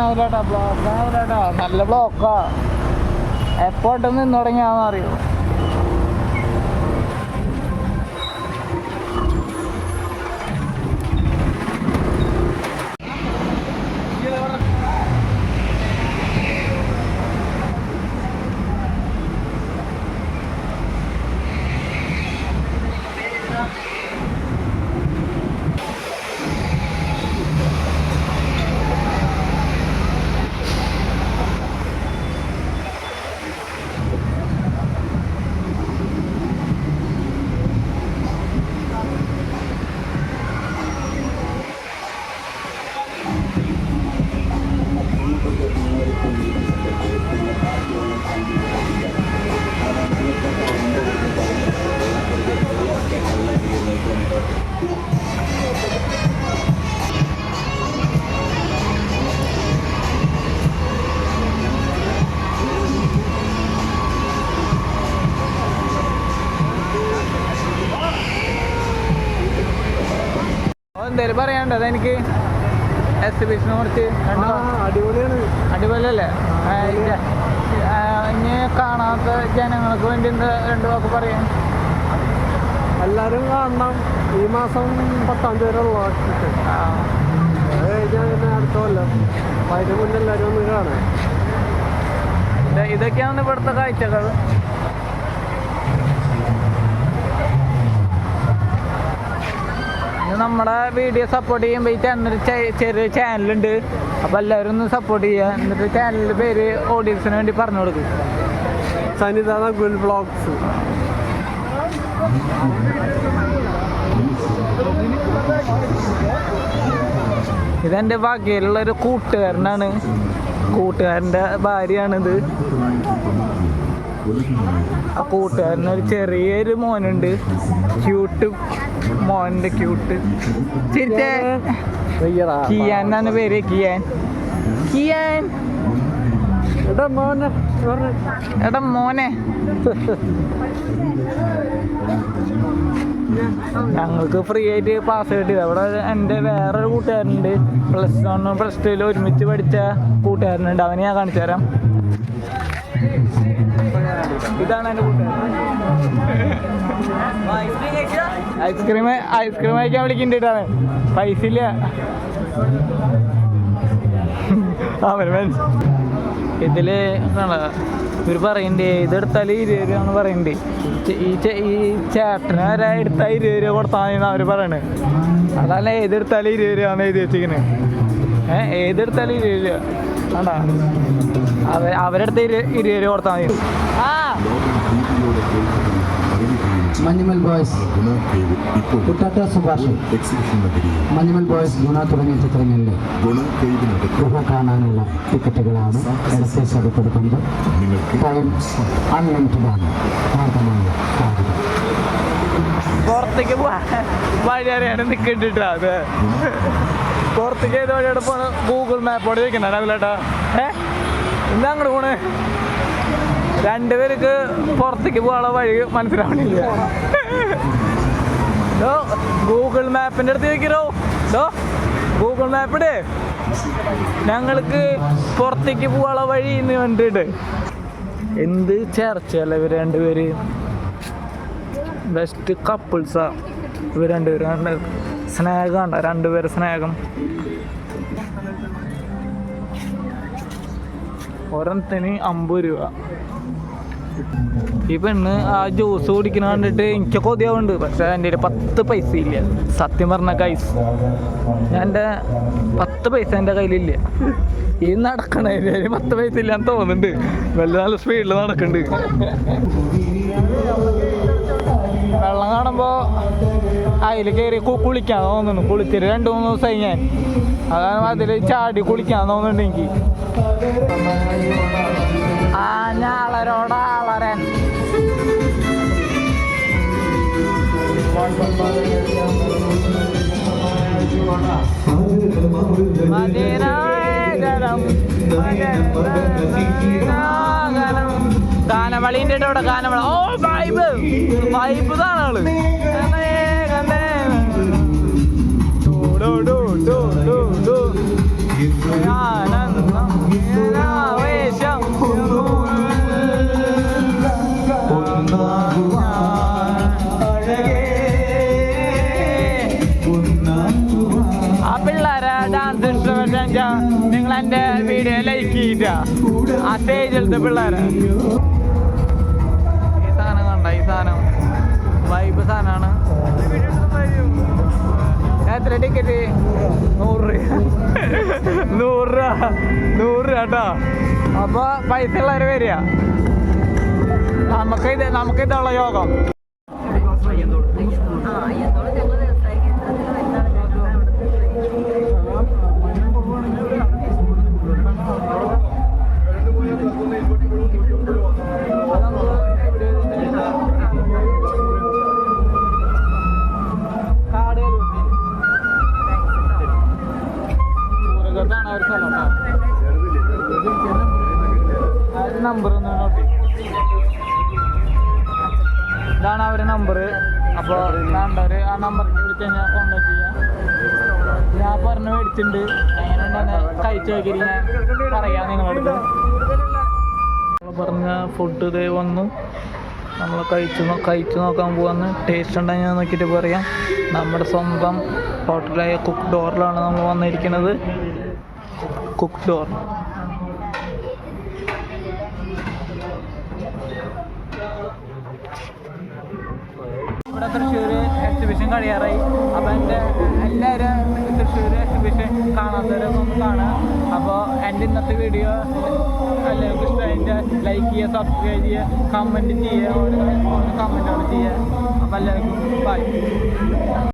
ആവില്ലാട്ടാ, block ആവില്ലാട്ടാ, നല്ല ബ്ലോക്കാ. എപ്പോട്ടും നിന്ന് തുടങ്ങിയാന്ന് അറിയോ. എന്തേലും പറയാനുണ്ടോ എനിക്ക് എക്സിബിഷനെ കുറിച്ച്? അടിപൊളിയാണ്. അടിപൊളിയല്ലേ? ഇനി കാണാത്ത ജനങ്ങൾക്ക് വേണ്ടി രണ്ടു വാക്ക് പറയാം. എല്ലാവരും കാണണം. ഈ മാസം 10-ാം തീയതി ഉള്ള അടുത്തല്ല, അതിന് മുന്നേ എല്ലാവരും ഒന്ന് കാണാം. ഇതൊക്കെയാണ് ഇവിടുത്തെ കാഴ്ചകൾ. നമ്മുടെ വീഡിയോ സപ്പോർട്ട് ചെയ്യുമ്പോൾ ഈ ചാനൽ ചെറിയ ചാനലുണ്ട്, അപ്പോൾ എല്ലാവരും ഒന്ന് സപ്പോർട്ട് ചെയ്യുക. എന്നിട്ട് ചാനലിൻ്റെ പേര് ഓഡിയൻസിന് വേണ്ടി പറഞ്ഞു കൊടുക്കും. സനിത നകുൽ വ്ളോഗ്സ്. ഇതെൻ്റെ വകയിലുള്ളൊരു കൂട്ടുകാരനാണ്, കൂട്ടുകാരൻ്റെ ഭാര്യയാണിത്. ആ കൂട്ടുകാരനൊരു ചെറിയൊരു മോനുണ്ട്, ക്യൂട്ട് മോൻ്റെ ക്യൂട്ട്. ചിരിച്ചേ. കിയാൻ എന്നാണ് പേര്, കിയാൻ. കിയാൻ എടാ മോനെ, എടാ മോനെ. ഞങ്ങൾക്ക് ഫ്രീ ആയിട്ട് പാസ് കിട്ടിയത്. അവിടെ എൻ്റെ വേറൊരു കൂട്ടുകാരനുണ്ട്, +1 +2 ഒരുമിച്ച് പഠിച്ച കൂട്ടുകാരനുണ്ട്, അവനെ ഞാൻ കാണിച്ചു തരാം. ഇതാണ് എൻ്റെ കൂട്ടുകാരൻ. ഐസ്ക്രീം കഴിക്കാൻ വിളിക്കണ്ടിട്ടാണ്, പൈസ ഇല്ല. ഇതില് ഇവർ പറയണ്ടേ ഇതെടുത്താൽ 20 രൂപ പറയണ്ടേ. ഈ ചേട്ടന് വരെ എടുത്താൽ 20 രൂപ കൊടുത്താൽ മതി അവർ പറയണേ. അതല്ല ഏതെടുത്താലും 20 രൂപയാണ് എഴുതി വെച്ചിരിക്കുന്നത്. ഏതെടുത്താലും 20 രൂപ വേണ്ട, അവരെടുത്ത് 20 രൂപ കൊടുത്താൽ മതി. മഞ്ഞുമൽ ബോയ്സ്, കുട്ടാട്ട സുഭാഷ്, മഞ്ഞുമൽ ബോയ്സ്, ഗുണ തുടങ്ങിയ ചിത്രങ്ങളിലെ ഗുഹ കാണാനുള്ള ടിക്കറ്റുകളാണ് ഇടത്തെ സൈഡിൽ കൊടുക്കുന്നത്. ടൈം അൺലിമിറ്റഡാണ്. മാർഗമായ സാധ്യത. പുറത്തേക്ക് വഴി അറിയാണ്ട് നിൽക്കണ്ടിട്ടാ. അത് പുറത്തേക്ക് ഏത് വഴിയോടെ പോണ ഗൂഗിൾ മാപ്പോടെ ചോദിക്കണ്ട രാവിലേട്ടാ. ഇന്ന് അങ്ങോട്ട് പോണേ. രണ്ടുപേർക്ക് പുറത്തേക്ക് പോകാനുള്ള വഴി മനസ്സിലാവണില്ല. ഗൂഗിൾ മാപ്പിൻ്റെ അടുത്ത് ചോദിക്കോ, ഗൂഗിൾ മാപ്പിടെ ഞങ്ങൾക്ക് പുറത്തേക്ക് പോകാനുള്ള വഴി എന്ന് കണ്ടിട്ട്. എന്ത് ചർച്ചയല്ല ഇവർ രണ്ടുപേര്. ബെസ്റ്റ് കപ്പിൾസാ ഇവർ രണ്ടുപേരും. സ്നേഹമാണ് രണ്ടുപേരും, സ്നേഹം. ഒരെണ്ണത്തിന് 50 രൂപ. ഈ പെണ്ണ് ആ ജ്യൂസ് കുടിക്കുന്ന കണ്ടിട്ട് എനിക്ക് കൊതിയാവുന്നുണ്ട്, പക്ഷെ എൻ്റെ 10 പൈസ ഇല്ല. സത്യം പറഞ്ഞ കൈസ്, ഞാൻ എൻ്റെ 10 പൈസ എൻ്റെ കയ്യിലില്ല. ഈ നടക്കണേ 10 പൈസ ഇല്ലാന്ന് തോന്നുന്നുണ്ട്. നല്ല സ്പീഡിൽ നടക്കുന്നുണ്ട്. വെള്ളം കാണുമ്പോൾ അതിൽ കയറി കുളിക്കാൻ തോന്നുന്നു. കുളിച്ചിട്ട് 2-3 ദിവസമായി ഞാൻ. അതാണ് അതിൽ ചാടി കുളിക്കാൻ തോന്നുന്നുണ്ട് എനിക്ക്. ഞാളരോടാളരൻ ഗാനമളീൻ്റെ ഇവിടെ ഗാനമള. ഓ വൈബ് വൈബ് ഇതാണ് ആള്. ആനന്ദം ആവേശം ആ പിള്ളേരെ ഡാൻസ് ഇൻസ്ട്രുമെന്റ് നിങ്ങൾ എൻ്റെ വീഡിയോ ലൈക്ക് ചെയ്ത ആ സ്റ്റേജിലത്തെ പിള്ളേരെ ഈ സാധനം കണ്ട ഈ സാധനം വൈബ് സാധനമാണ് എത്ര ടിക്കറ്റ് 100 രൂപ കേട്ടോ അപ്പൊ പൈസ ഉള്ളവര് വരിക നമുക്കിതുള്ള യോഗം നമ്പർ ഒന്ന് നോട്ടി ഇതാണ് അവരുടെ നമ്പർ അപ്പോൾ വേണ്ടവർ ആ നമ്പറിലേക്ക് വിളിച്ച് കഴിഞ്ഞാൽ കോൺടാക്ട് ചെയ്യാം ഞാൻ പറഞ്ഞ് മേടിച്ചിട്ടുണ്ട് എങ്ങനെ ഉണ്ടെന്ന് കഴിച്ചു നോക്കിയിട്ട് ഞാൻ പറയാം നിങ്ങളടുത്ത് പറഞ്ഞ ഫുഡ് ഇതേ വന്നു നമ്മൾ കഴിച്ചു നോക്കാൻ പോവാന്ന് ടേസ്റ്റ് ഉണ്ടെങ്കിൽ ഞാൻ നോക്കിയിട്ട് പറയാം നമ്മുടെ സ്വന്തം ഹോട്ടലായ കുക്ക് ഡോറിലാണ് നമ്മൾ വന്നിരിക്കുന്നത് കുക്ക് ഡോർ ഇവിടെ തൃശ്ശൂർ എക്സിബിഷൻ കഴിയാറായി അപ്പോൾ എല്ലാവരും തൃശ്ശൂർ എക്സിബിഷൻ കാണാത്തവരൊന്നും കാണുക അപ്പോൾ എൻ്റെ ഇന്നത്തെ വീഡിയോ എല്ലാവർക്കും ഇഷ്ടമായിട്ട് ലൈക്ക് ചെയ്യുക സബ്സ്ക്രൈബ് ചെയ്യുക കമൻറ്റ് ചെയ്യുക കമൻറ്റുകൾ ചെയ്യുക അപ്പോൾ എല്ലാവർക്കും ബൈ